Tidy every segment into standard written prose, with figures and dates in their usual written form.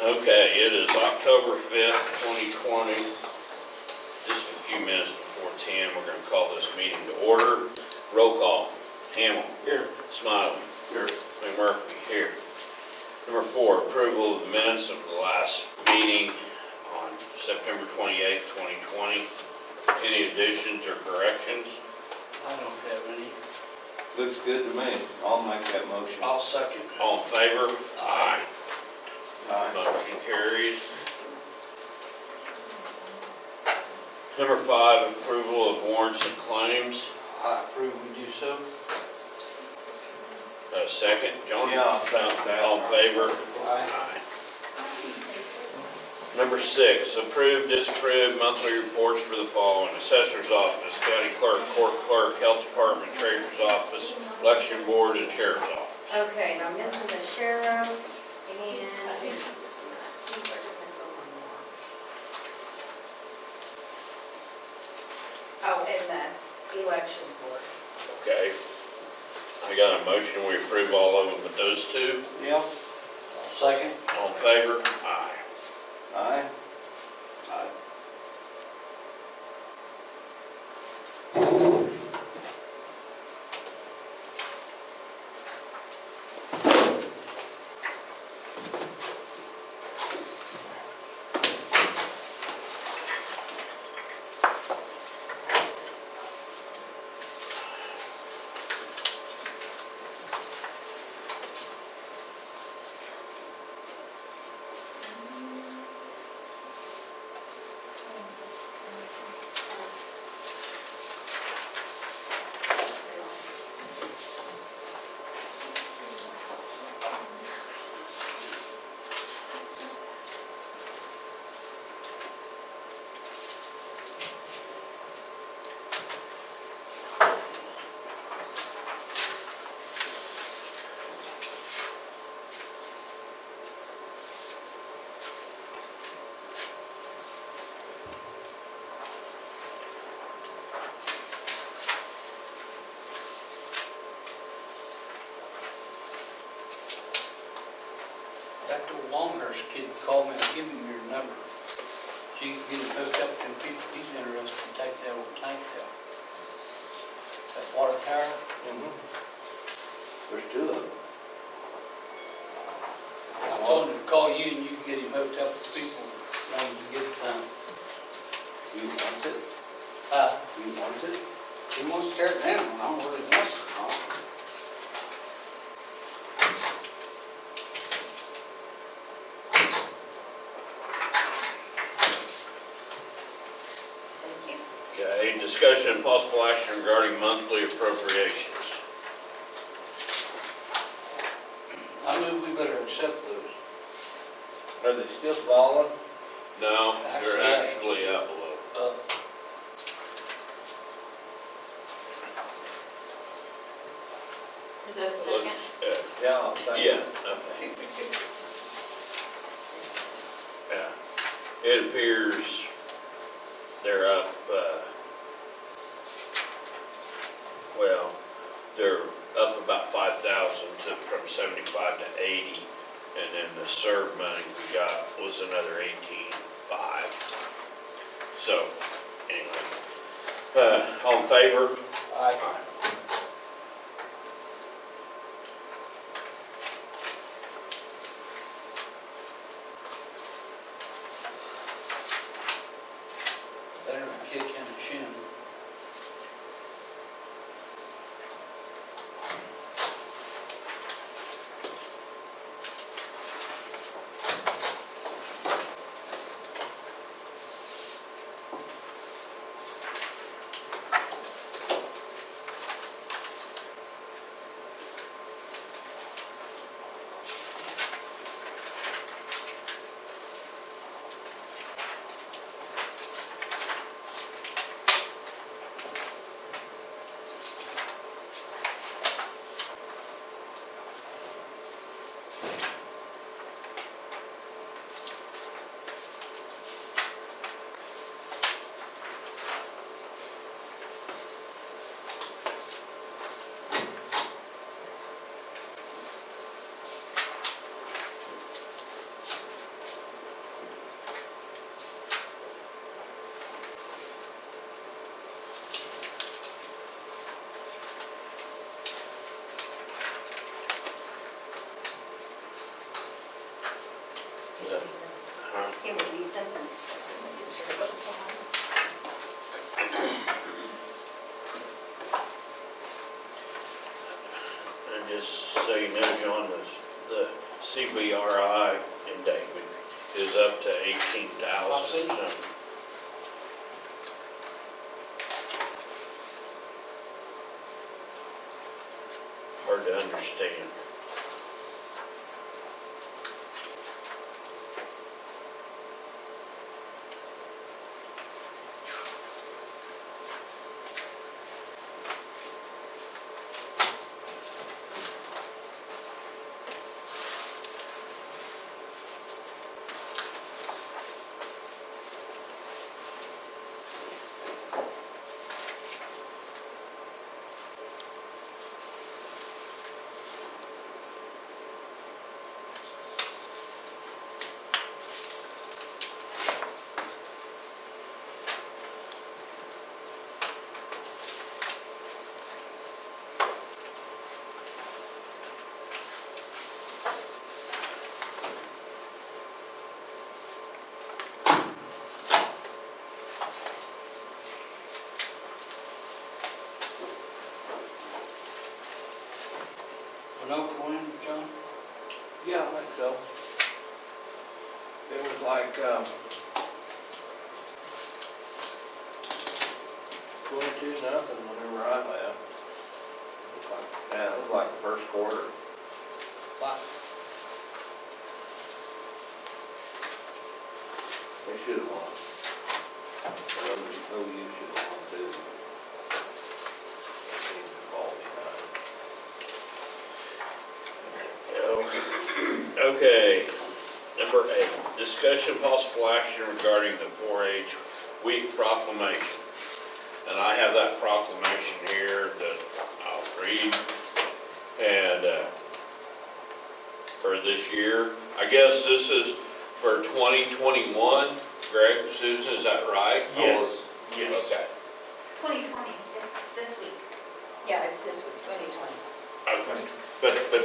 Okay, it is October 5th, 2020. Just a few minutes before 10, we're going to call this meeting to order. Roll call. Hamel. Here. Smiley. Here. McMurphy. Here. Number 4, approval of the minutes of the last meeting on September 28th, 2020. Any additions or corrections? I don't have any. Looks good to me. I'll make that motion. I'll second. All in favor? Aye. Motion carries. Number 5, approval of warrants and claims. I approve we do so. Second, John? Yeah, I'll second that. All in favor? Aye. Number 6, approve, disapprove monthly reports for the following: Assessor's Office, County Clerk, Court Clerk, Health Department, Treasurer's Office, Election Board, and Sheriff's Office. Okay, now I'm missing the sheriff and, oh, and the election board. Okay. I got a motion, we approve all of them but those two. Yep. I'll second. All in favor? Aye. Aye. Aye. That old Longhurst kid called me, I'll give him your number. So you can get him hooked up to them people, he's interested in taking that old tank out. That water tower. There's two of them. I told him to call you and you can get him hooked up with people when you get time. You want it? You want it? He wants to start down, I don't really want it. Thank you. Okay, discussion and possible action regarding monthly appropriations. I move we better accept those. Are they still falling? No, they're Actually, actually up a little. Is that a second? Yeah, I'll say. Yeah, okay. Yeah, it appears they're up, well, they're up about 5,000 from 75 to 80, and then the serve money we got was another 18.5. So, anyway, all in favor? Aye. Better than a kick in the shin. Is that- huh? It was Ethan. Just making sure. And just so you know, John, the CBRI in David is up to 18,000 I've seen it. something. Hard to understand. Winoka win, John? Yeah, I think so. It was like, 22-0 whenever I left. Yeah, it was like the first quarter. Wow. They should have won. OU should have won too. They seemed to fall behind. Okay, number 8, discussion possible action regarding the 4-H week proclamation. And I have that proclamation here that I'll read. And for this year, I guess this is for 2021. Greg, Susan, is that right? Yes, yes. Okay. 2020, it's this week. Yeah, it's this week, 2020. Okay. But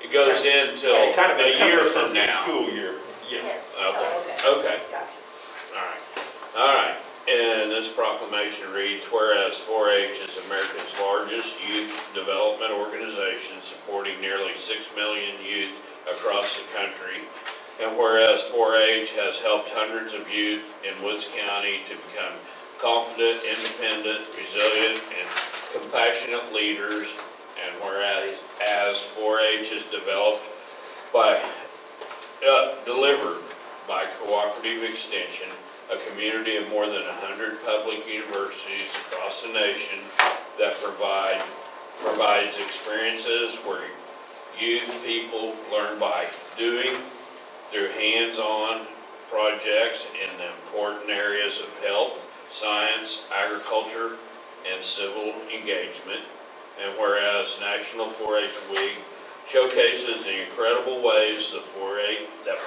it goes in till It kind of a year encompasses from the now. school year. Yeah. Yes. Okay, Oh, okay, Gotcha. all right. And this proclamation reads, whereas 4-H is America's largest youth development organization supporting nearly 6 million youth across the country, and whereas 4-H has helped hundreds of youth in Woods County to become confident, independent, resilient, and compassionate leaders, and whereas 4-H is delivered by Cooperative Extension, a community of more than 100 public universities across the nation that provides experiences where youth people learn by doing through hands-on projects in the important areas of health, science, agriculture, and civil engagement. And whereas National 4-H Week showcases the incredible ways that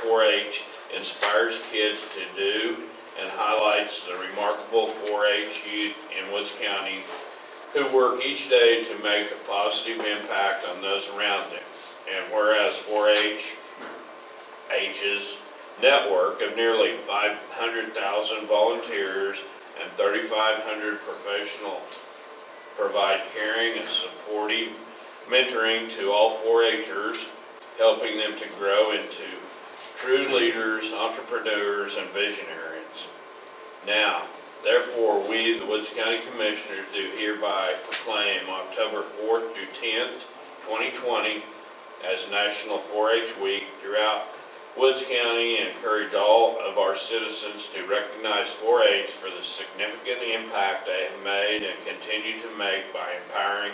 4-H inspires kids to do and highlights the remarkable 4-H youth in Woods County who work each day to make a positive impact on those around them. And whereas 4-H's network of nearly 500,000 volunteers and 3,500 professionals provide caring and supportive mentoring to all 4-H'ers, helping them to grow into true leaders, entrepreneurs, and visionaries. Now, therefore, we, the Woods County Commissioners, do hereby proclaim October 4th through 10th, 2020 as National 4-H Week throughout Woods County and encourage all of our citizens to recognize 4-H for the significant impact they have made and continue to make by empowering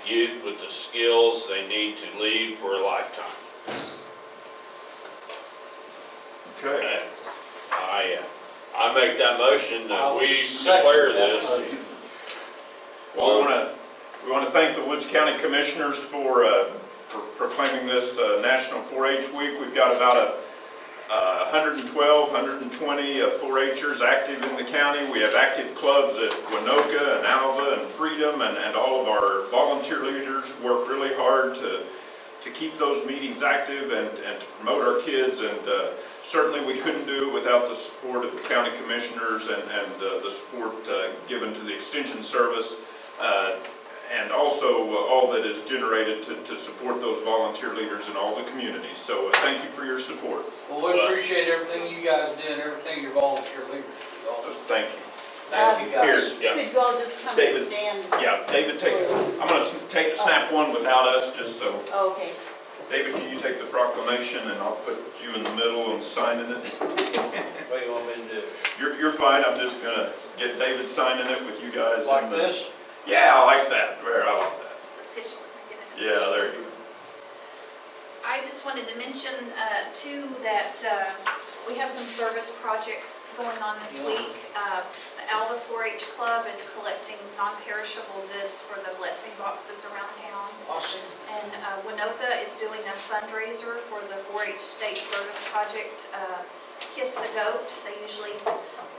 youth with the skills they need to lead for a lifetime. Okay. I make that motion that I'll we second declare that this. motion. Well, we want to thank the Woods County Commissioners for proclaiming this National 4-H Week. We've got about 112, 120 4-H'ers active in the county. We have active clubs at Winoka and Alva and Freedom, and all of our volunteer leaders work really hard to to keep those meetings active and to promote our kids. And certainly we couldn't do it without the support of the county commissioners and the support given to the extension service. And also all that is generated to support those volunteer leaders in all the communities. So thank you for your support. Well, we appreciate everything you guys do and everything your volunteer leaders do. Thank you. Thank you, guys. Here's, yeah. Could you all just come David. and stand? Yeah, David, I'm going to snap one without us, just so. Okay. David, can you take the proclamation, and I'll put you in the middle and signing it? What do you want me to do? You're fine, I'm just going to get David signing it with you guys. Like this? Yeah, I like that, I like that. Official. Yeah, there you go. I just wanted to mention, too, that we have some service projects going on this week. The Alva 4-H Club is collecting non-perishable goods for the blessing boxes around town. Awesome. And Winoka is doing a fundraiser for the 4-H State Service Project, Kiss the Goat. They usually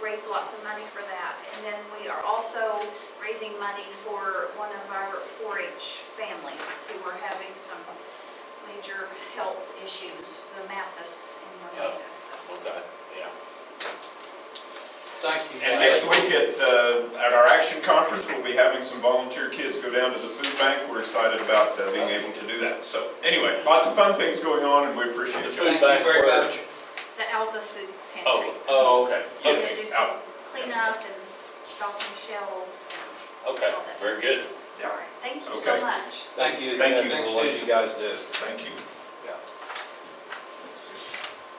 raise lots of money for that. And then we are also raising money for one of our 4-H families who are having some major health issues, the Mathis in Winoka. So. Okay, yeah. Thank you. And next week at our action conference, we'll be having some volunteer kids go down to the food bank. We're excited about being able to do that. So anyway, lots of fun things going on, and we appreciate it. Thank you very much. The Alva Food Pantry. Okay. They Yes. do some cleanup and stocking shelves and Okay, all that. very good. All right, thank you so Okay. much. Thank you Thank again you. for what you guys do. Thank you. Yeah.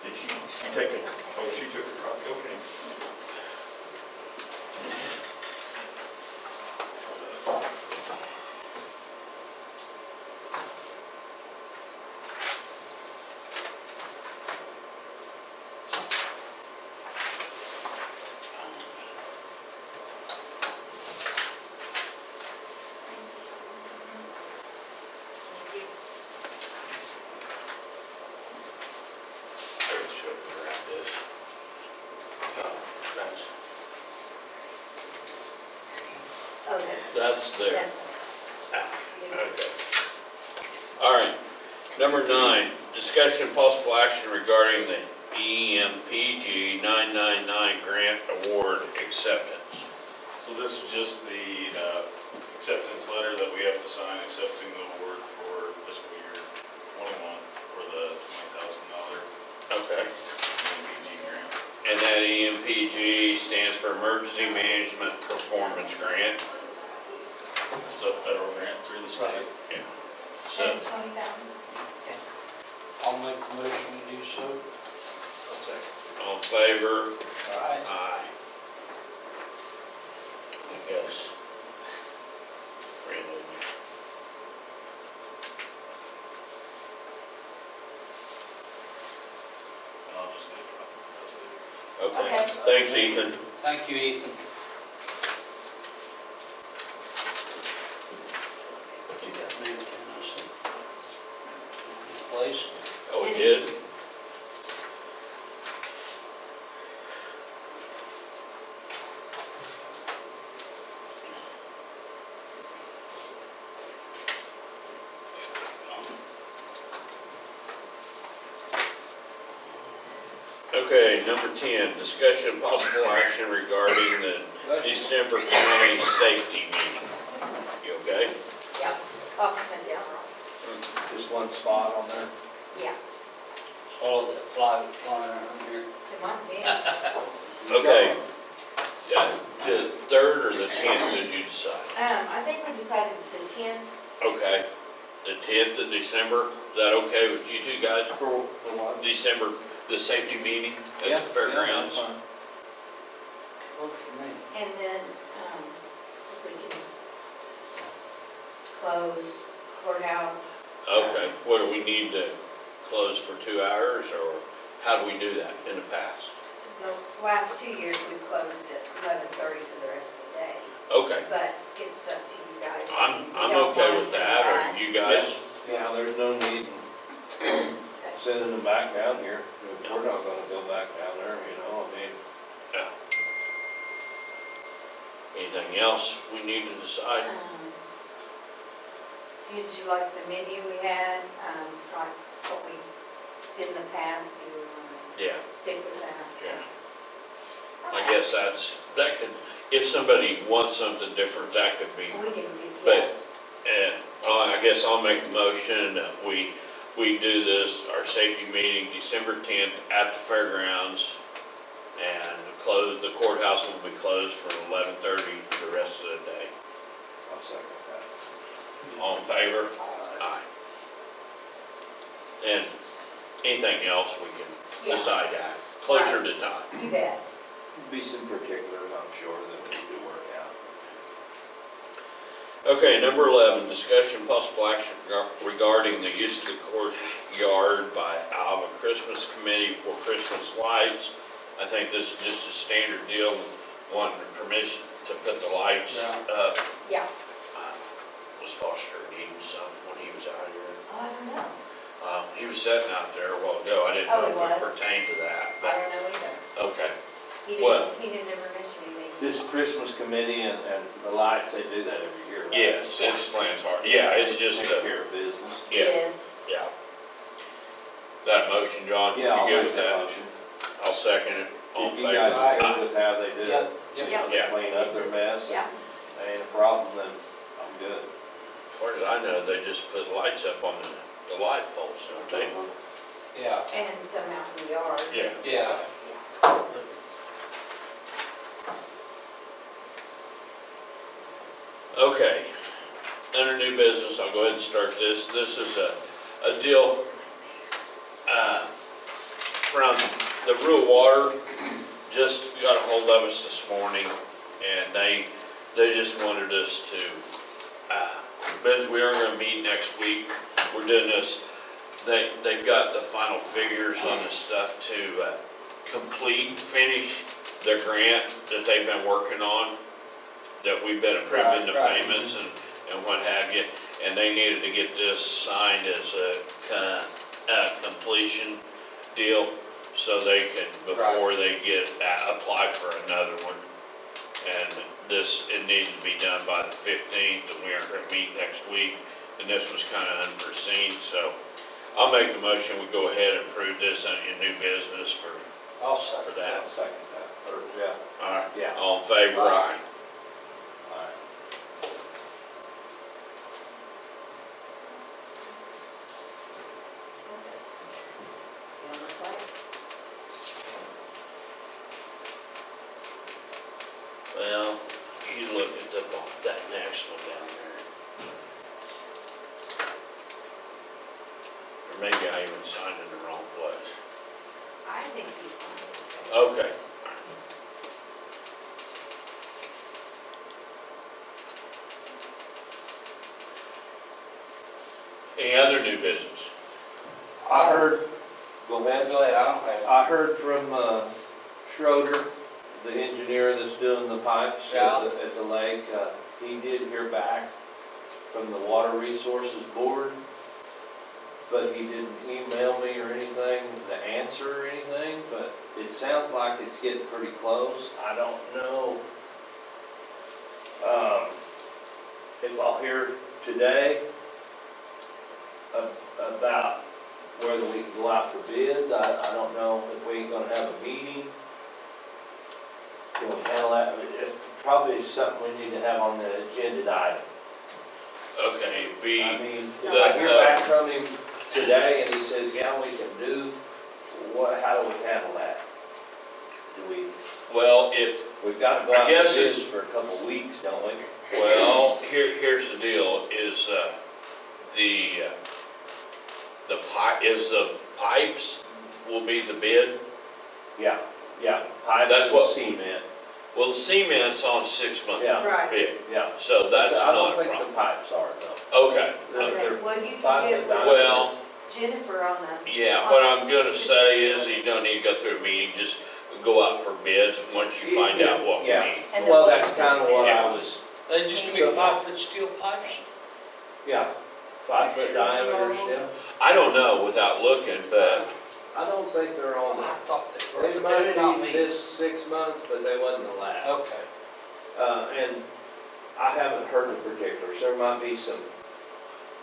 Did she take it? Oh, she took it. Okay. Very short around this. That's, Oh, that's, that's there. that's. Okay. All right. Number 9, discussion possible action regarding the Empg 999 grant award acceptance. So this is just the acceptance letter that we have to sign accepting the award for fiscal year 21 for the $20,000 Okay. MPG grant. And that EMPG stands for Emergency Management Performance Grant. It's a federal grant through the state. Yeah. So, That's 20,000. I'll make the motion to do so. One second. all in favor? All right. Aye. I guess. Really. And I'll just get a copy of Okay, Okay. thanks, Ethan. Thank you, Ethan. You got me, I see. Place. Oh, we did? Okay, number 10, discussion possible action regarding the December county safety meeting. You okay? Yeah, off and down. Just one spot on there. Yeah, All of that flying around here. come on, yeah. Okay. Yeah, the 3rd or the 10th, did you decide? I think we decided the 10th. Okay, the 10th of December, is that okay with you two guys? For what? December, the safety meeting at Yeah, the fairgrounds? yeah, that's fine. Works for me. And then, if we can close courthouse. Okay, what do we need to close for 2 hours, or how do we do that in the past? The last 2 years, we've closed at 11:30 for the rest of the day, Okay, but it's up to you guys. I'm You don't okay want with to do that, or you guys? Yeah, there's no need in sending them back down here. We're not gonna go back down there, you know, I mean. Yeah. Anything else we need to decide? Did you like the menu we had, like what we did in the past? Do you want Yeah, to stick with that? yeah. I guess that could, if somebody wants something different, that could be, We can do, but, I guess I'll make the motion that we do this, our safety meeting, December 10th at the fairgrounds, and the courthouse will be closed from 11:30 the rest of the day. I'll second that. All in favor? Aye. And anything else, we can Yeah. decide that closer to time. You bet. Be some particulars, I'm sure, that we need to work out. Okay, number 11, discussion possible action regarding the use of the courtyard by Alva Christmas Committee for Christmas lights. I think this is just a standard deal, wanting permission to put the lights up. Yeah. Was Foster needing some when he was out here? Oh, I don't know. He was sitting out there a while ago, I didn't Oh, know he if it was? pertained to that, I but, don't know either. okay. He didn't ever mention anything. This Christmas committee and the lights, they do that every year, right? Yes, it's plans hard, yeah, it's just Take a, care of business. yeah, Yes. yeah. That motion, John, you Yeah, I'll good make with that that? motion. I'll second it, all in You favor? guys are Aye. good with how they do Yep, it? yep. Yep. Yeah. Clean up their mess? Yeah. Ain't a problem, then I'm good. As far as I know, they just put lights up on the light poles, don't they? Yeah, And some out in the yard. Yeah. yeah. Okay, under new business, I'll go ahead and start this. This is a deal from the Rural Water, just got a hold of us this morning, and they just wanted us to, because we are gonna meet next week, we're doing this, they've got the final figures on this stuff to finish their grant that they've been working on, that we've been approving the Right. payments and what have you, and they needed to get this signed as a completion deal, so they can, before they get, apply for another one. And it needed to be done by the 15th, and we are gonna meet next week, and this was kinda unforeseen, so I'll make the motion, we go ahead and approve this in new business for I'll second that. I'll second that. Or, yeah, All right, yeah, all in favor, aye. all right. Well, you look at that next one down there. Or maybe I even signed in the wrong place. I think you signed it. Okay. Any other new business? I heard, go ahead. Go ahead, I don't have. I heard from Schroeder, the engineer that's doing the pipes Yeah. at the lake. He did hear back from the Water Resources Board, but he didn't email me or anything, the answer or anything, but it sounds like it's getting pretty close. I don't know if I'll hear today about whether we can go out for bids. I don't know if we ain't gonna have a meeting. Can we handle that? It's probably something we need to have on the agenda item. Okay, I mean, if the- I hear back from him today and he says, yeah, we can do, how do we handle that? well, We've got to go I out for guess bids it's- for a couple of weeks, don't we? here's the deal, is the pipes will be the bid? Yeah, pipe That's and what- cement, Well, the cement's on 6 month yeah, Right. bid, yeah. so that's I not don't a think the problem. pipes are though. Okay, Okay, They're well, you can 5 get foot with diameter. well, Jennifer on the. yeah, what I'm gonna say is you don't need to go through a meeting, just go out for bids once you find out what we Yeah. need. And Well, the- that's kind of what I Yeah. was, They just give me 5-foot steel pipes? yeah, 5 foot diameter still. I don't know without looking, but, I don't think they're on I there. thought they were, They but might they're not be me. this 6 months, but they wasn't the last. Okay. And I haven't heard the particulars. There might be some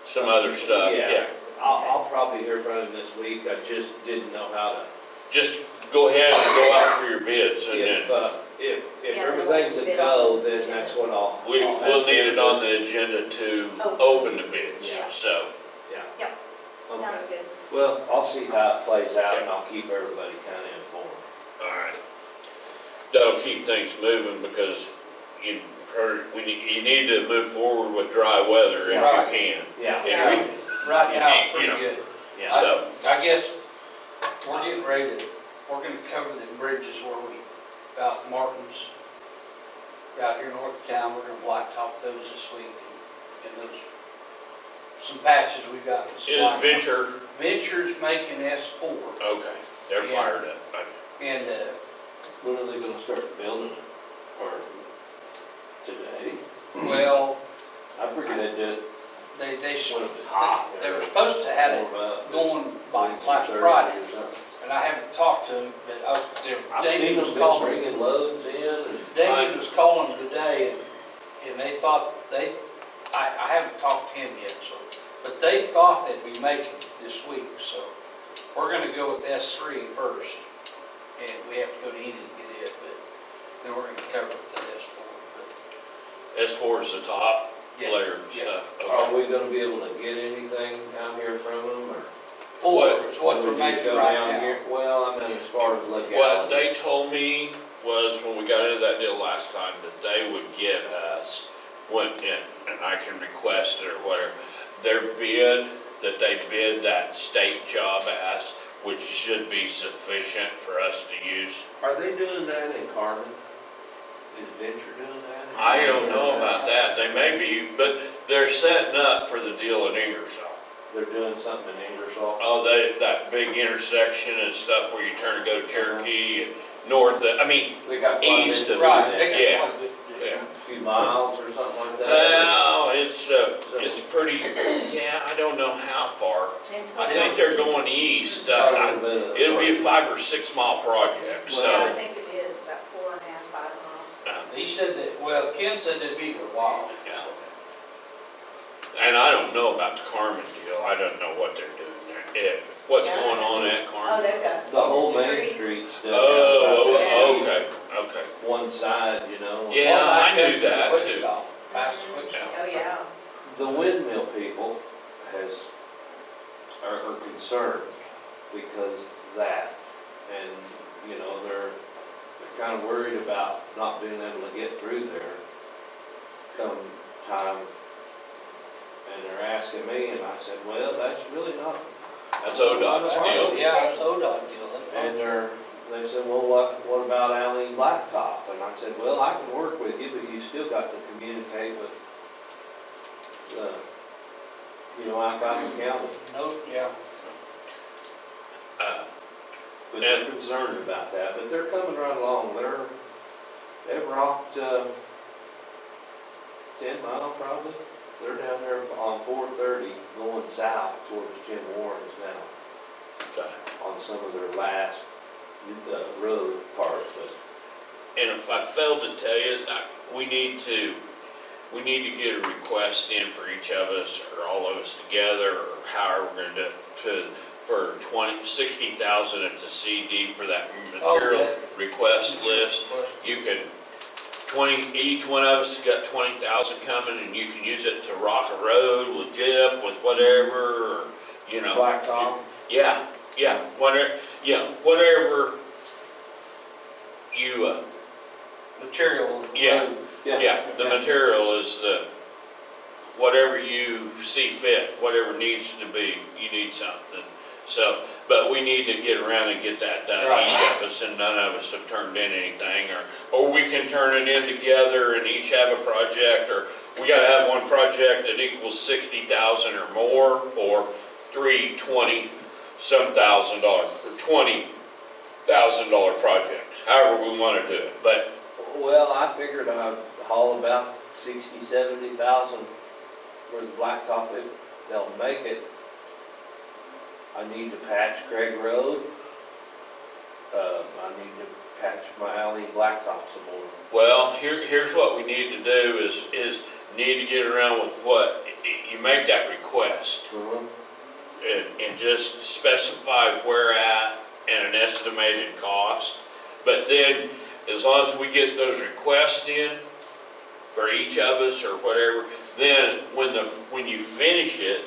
some other stuff, yeah. I'll probably hear from him this week, I just didn't know how to. Just go ahead and go out for your bids and then If Yeah, everything's a bid go, on then the that's what I'll. we'll need it on the agenda to open the bids, Yeah. so. Yeah. Sounds Okay. good. Well, I'll see how it plays out and I'll keep everybody kind of informed. All right. That'll keep things moving because you need to move forward with dry weather if Right. you can. Yeah. And Right now, it's You pretty know. good. Yeah. So, I guess we're getting ready to, we're gonna cover the bridges where about Martin's, out here north of town, we're gonna blacktop those this week. And those, some patches we got. is Venture, Venture's making S4, okay, they're Yeah. fired up. and, When are they gonna start building it? Or today? well, I figured they'd do it they when it was hot. they were supposed to have it going by last Friday, and I haven't talked to them, but I've seen David was them calling. bringing loads in and. David was calling today, and they thought, I haven't talked to him yet, so, but they thought they'd be making it this week, so we're gonna go with S3 first, and we have to go to Enid to get it, but then we're gonna cover it with S4. S4 is the top Yeah, layer and yeah. stuff, Are okay. we gonna be able to get anything down here from them or? Four is what they're Will you making go right down now. here? Well, I mean, as far as legality. What they told me was when we got into that deal last time, that they would get us, and I can request it or whatever, their bid, that they bid that state job as, which should be sufficient for us to use. Are they doing that in Carmen? Is Venture doing that? I don't know about that, they may be, but they're setting up for the deal in Ingersoll. They're doing something in Ingersoll? Oh, that big intersection and stuff where you turn to go to Cherokee and north, They got quite a bit east to of do Right, there. they got Yeah. quite a bit to do. yeah. A few miles or something like that? Well, it's pretty, yeah, I don't know how far. I think they're going east. It'll be a 5 or 6 mile project, Yeah, I so. think it is about 4.5, 5 miles. He said that, well, Ken said it'd be a while, Yeah. so. And I don't know about the Carmen deal. I don't know what they're doing there. What's going on at Oh, Carmen? they've got. The whole Main Street. Street stuff. Oh, okay, okay. One side, you know. Yeah, Well, I back knew up to that, the too. Wichita, past Wichita. Oh, yeah. The windmill people are concerned because of that. And, you know, they're kind of worried about not being able to get through there come time. And they're asking me, and I said, well, that's really not. That's ODOT's deal. Yeah, it's ODOT deal. And they said, well, what about Allen Blacktop? And I said, well, I can work with you, but you still got to communicate with, Alpine County. No, yeah. But they're concerned about that, but they're coming right along. They've rocked, 10 mile probably. They're down there on 430 going south towards Jim Warren's now Okay. on some of their last, road parts, but. And if I failed to tell you, we need to get a request in for each of us, or all of us together, or however we're gonna do it, for 60,000 at the CD for that material yeah. request list. You can, each one of us got 20,000 coming, and you can use it to rock a road with JIP, with whatever, or, Blacktop? Yeah, whatever you, Material. Yeah. the material is whatever you see fit, whatever needs to be, you need something. So, but we need to get around and get that done, Right. each of us, and none of us have turned in anything, or we can turn it in together and each have a project, or we gotta have one project that equals 60,000 or more, or 20-some thousand dollars, or $20,000 projects, however we wanna do it, but Well, I figured I'd haul about 70,000 for the blacktop, they'll make it. I need to patch Craig Road. I need to patch my alley blacktop some more. well, here's what we need to do is need to get around with what, you make that request request. Uh-huh. And just specify where at and an estimated cost. But then, as long as we get those requests in for each of us or whatever, then when you finish it,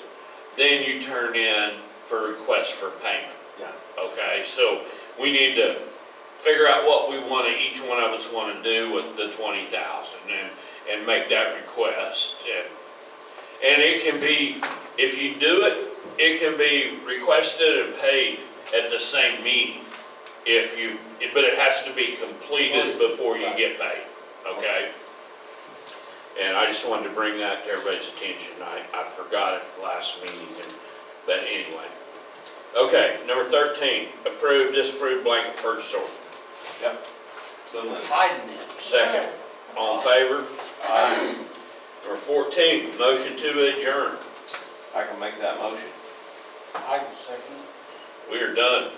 then you turn in for requests for payment. Yeah. Okay, so we need to figure out what we want to, each one of us want to do with the 20,000 and make that request. And it can be, if you do it, it can be requested and paid at the same meeting. But it has to be completed before you get paid, okay? And I just wanted to bring that to everybody's attention. I forgot it last meeting, but anyway. Okay, number 13, approve, disapprove blanket purchase order. Yep. So moved. Hiding them. Second, all in favor? Aye. Number 14, motion to adjourn. I can make that motion. I can second it. We are done.